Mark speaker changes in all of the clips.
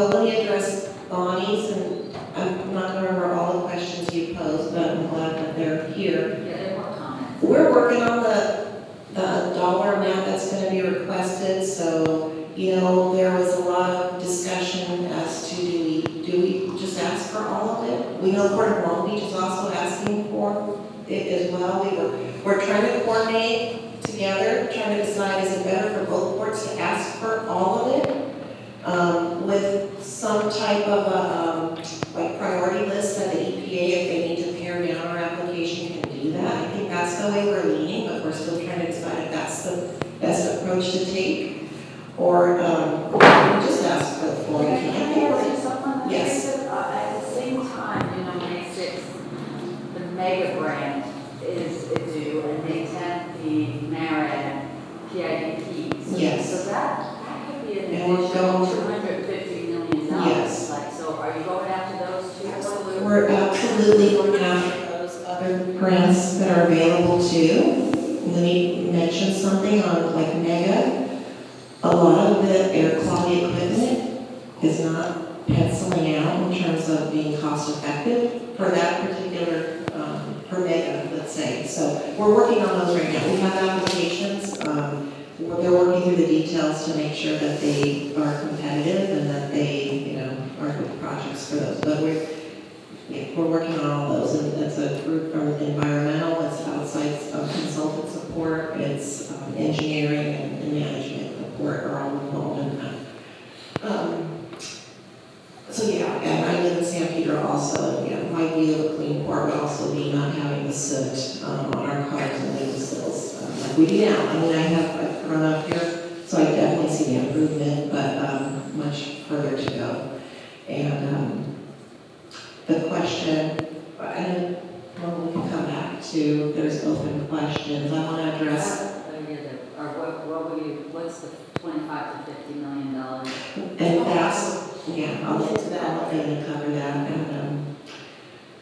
Speaker 1: let me address Bonnie's, and I'm not going to remember all the questions you posed, but I'm glad that they're here.
Speaker 2: Yeah, there were comments.
Speaker 1: We're working on the dollar amount that's going to be requested, so, there was a lot of discussion as to do we just ask for all of it? We know Port of Long Beach is also asking for it as well. We're trying to coordinate together, trying to decide is it better for both ports to ask for all of it, with some type of a like priority list that the EPA, if they need to pare down our application, can do that. I think that's the way we're leaning, but we're still trying to decide if that's the best approach to take, or just ask for the full.
Speaker 2: Can I ask you something?
Speaker 1: Yes.
Speaker 2: At the same time, May 6th, the mega grant is due, and May 10th, the NARAD PIDPs.
Speaker 1: Yes.
Speaker 2: So that could be an
Speaker 1: And we're
Speaker 2: additional
Speaker 1: going
Speaker 2: $250 million.
Speaker 1: Yes.
Speaker 2: So are you going after those two?
Speaker 1: Absolutely. We're absolutely going after those other grants that are available too. Let me mention something on like mega. A lot of the air quality equipment is not penciling out in terms of being cost effective for that particular, for mega, let's say. So we're working on those right now. We have applications. They're working through the details to make sure that they are competitive and that they, are good projects for those. But we're working on all those, and it's a group from environmental, it's outside consultant support, it's engineering and management support are all involved in that. So yeah, and I live in San Pedro also, and my view of a clean port would also be not having the soot on our cars and windowsills like we do now. I've grown up here, so I definitely see the improvement, but much further to go. And the question, and we can come back to, there's open questions. I want to address.
Speaker 2: What's the $25 to $50 million?
Speaker 1: And that's, I'll get to that, I'm going to cover that. And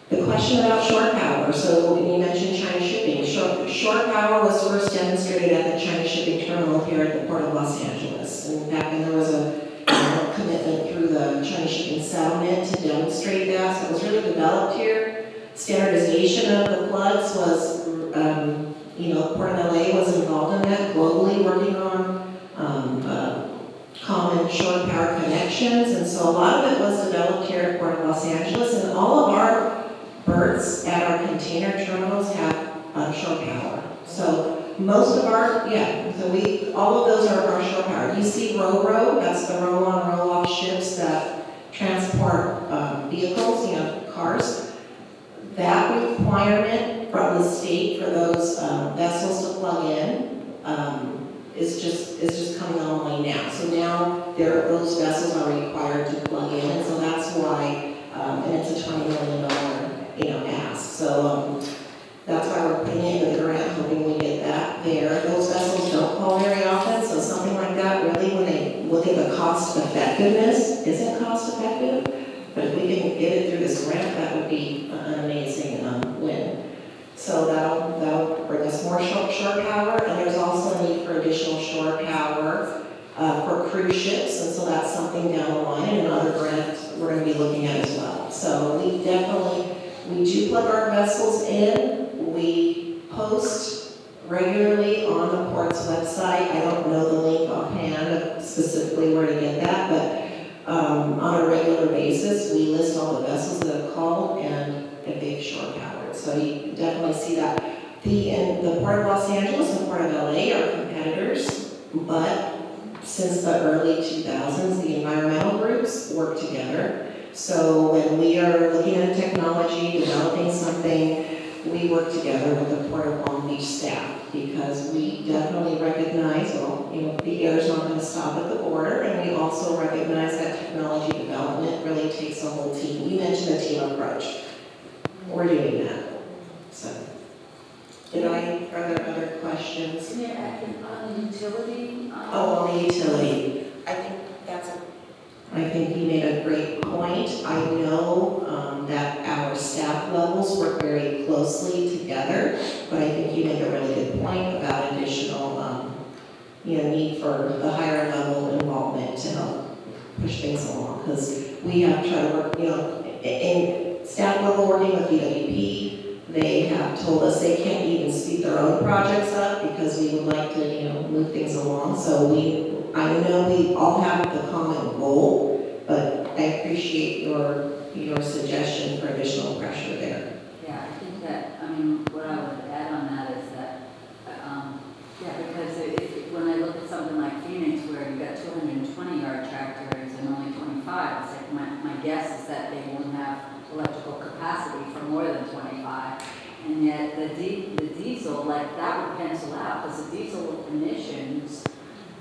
Speaker 1: the question about shore power, so you mentioned China shipping. Shore power was first demonstrated at the China shipping terminal here at the Port of Los Angeles. And back then there was a commitment through the China shipping settlement to demonstrate that. So it was really developed here. Standardization of the plugs was, Port of LA was involved in that, globally working on common shore power connections, and so a lot of it was developed here at Port of Los Angeles, and all of our berths at our container terminals have shore power. So most of our, all of those are shore power. You see row, that's the roll-on, roll-off ships that transport vehicles, cars. That requirement from the state for those vessels to plug in is just coming online now. So now those vessels are required to plug in, and so that's why, and it's a $20 million, ask. So that's why we're putting in the grant, hoping we get that there. Those vessels don't call very often, so something like that, really, when they look at the cost effectiveness, isn't cost effective. But if we can get it through this grant, that would be an amazing win. So that'll bring us more shore power, and there's also a need for additional shore power for cruise ships, and so that's something down the line, and another grant we're going to be looking at as well. So we do plug our vessels in. We post regularly on the port's website. I don't know the link offhand of specifically where to get that, but on a regular basis, we list all the vessels that have called and if they've shore powered. So you can definitely see that. The Port of Los Angeles and Port of LA are competitors, but since the early 2000s, the environmental groups work together. So when we are looking at technology, developing something, we work together with the Port of Long Beach staff because we definitely recognize, the air is not going to stop at the border, and we also recognize that technology development really takes a whole team. You mentioned a team approach. We're doing that. So, are there other questions?
Speaker 2: Yeah, on the utility.
Speaker 1: On the utility. I think you made a great point. I know that our staff levels work very closely together, but I think you make a really good point about additional need for the higher level involvement to help push things along, because we have tried to work, in staff level working with DWP. They have told us they can't even speed their own projects up because we would like to, move things along. So I know we all have the common goal, but I appreciate your suggestion for additional pressure there.
Speaker 2: Yeah, I think that, what I would add on that is that, because when I look at something like Phoenix where you've got 220-yard tractors and only 25, it's like my guess is that they won't have electrical capacity for more than 25. And yet the diesel, like that would pencil out, because the diesel emissions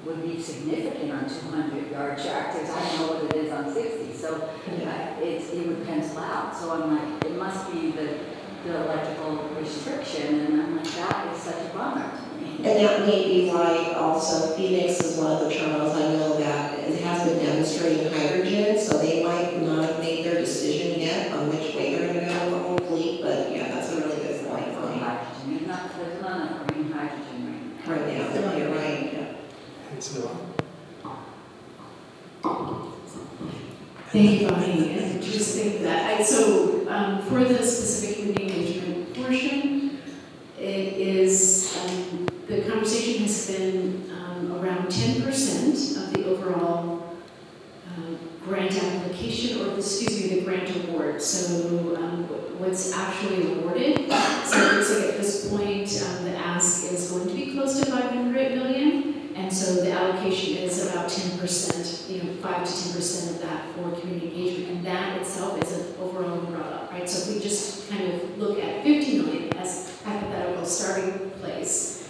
Speaker 2: would be significant on 200-yard tractors. I don't know what it is on 60, so it would pencil out. So I'm like, it must be the electrical restriction, and I'm like, that is such a bummer to me.
Speaker 1: And that may be why also Phoenix is one of the terminals I know that it has been demonstrating hydrogen, so they might not have made their decision yet on which way they're going to go with the whole fleet, but yeah, that's a really good point.
Speaker 2: Hydrogen, there's not enough green hydrogen
Speaker 1: Right now, no, you're right. Yeah.
Speaker 3: It's not.
Speaker 4: Thank you, Bonnie, and just think that, for the specific community engagement portion, it is, the conversation has been around 10% of the overall grant application, or the grant award. So what's actually awarded. So it looks like at this point, the ask is going to be close to $500 million. And so the allocation is about 10%, 5 to 10% of that for community engagement. And that itself is an overall umbrella, right? So if we just kind of look at 50 million as hypothetical starting place,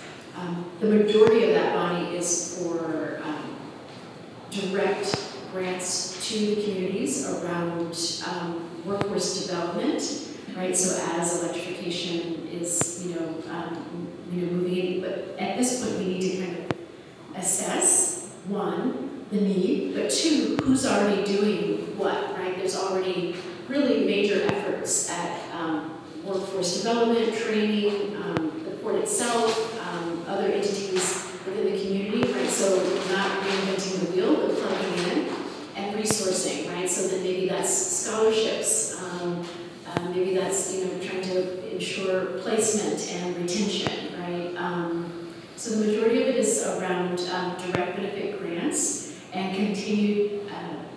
Speaker 4: the majority of that money is for direct grants to the communities around workforce development, right? So as electrification is, moving in, but at this point we need to kind of assess, one, the need, but two, who's already doing what, right? There's already really major efforts at workforce development, training, the port itself, other entities within the community, right? So not reinventing the wheel, but plugging in and resourcing, right? So then maybe that's scholarships, maybe that's, trying to ensure placement and retention, right? So the majority of it is around direct benefit grants and continued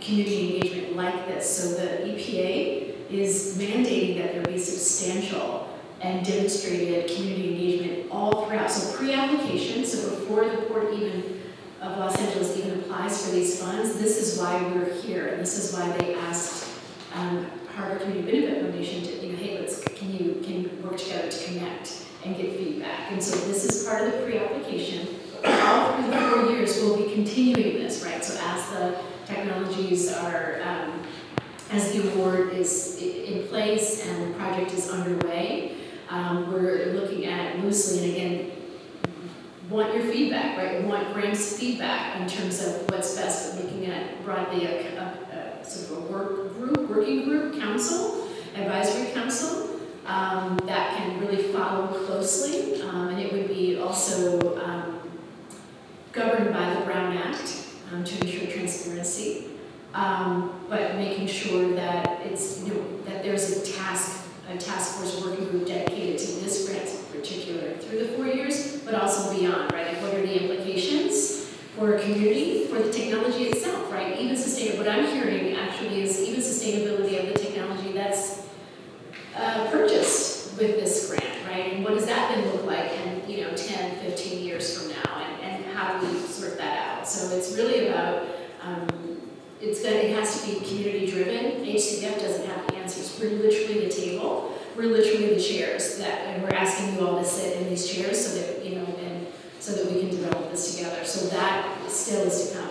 Speaker 4: community engagement like this. So the EPA is mandating that there be substantial and demonstrated community engagement all throughout. So pre-application, so before the Port of Los Angeles even applies for these funds, this is why we're here, and this is why they asked Harbor Community Benefit Foundation to, hey, can you work together to connect and get feedback. And so this is part of the pre-application. All through the 4 years, we'll be continuing this, right? So as the technologies are, as the award is in place and the project is underway, we're looking at loosely, and again, want your feedback, right? We want grants feedback in terms of what's best, but looking at broadly a sort of a working group, council, advisory council, that can really follow closely, and it would be also governed by the Brown Act to ensure transparency, but making sure that it's that there's a task force working group dedicated to this grant in particular through the 4 years, but also beyond, right? Like what are the implications for a community, for the technology itself, right? Even what I'm hearing actually is even sustainability of the technology that's purchased with this grant, right? And what does that then look like in 10, 15 years from now, and how do we sort that out? So it's really about it has to be community driven. HCF doesn't have the answers. We're literally the table. We're literally the chairs and we're asking you all to sit in these chairs so that and so that we can develop this together. So that still is to come.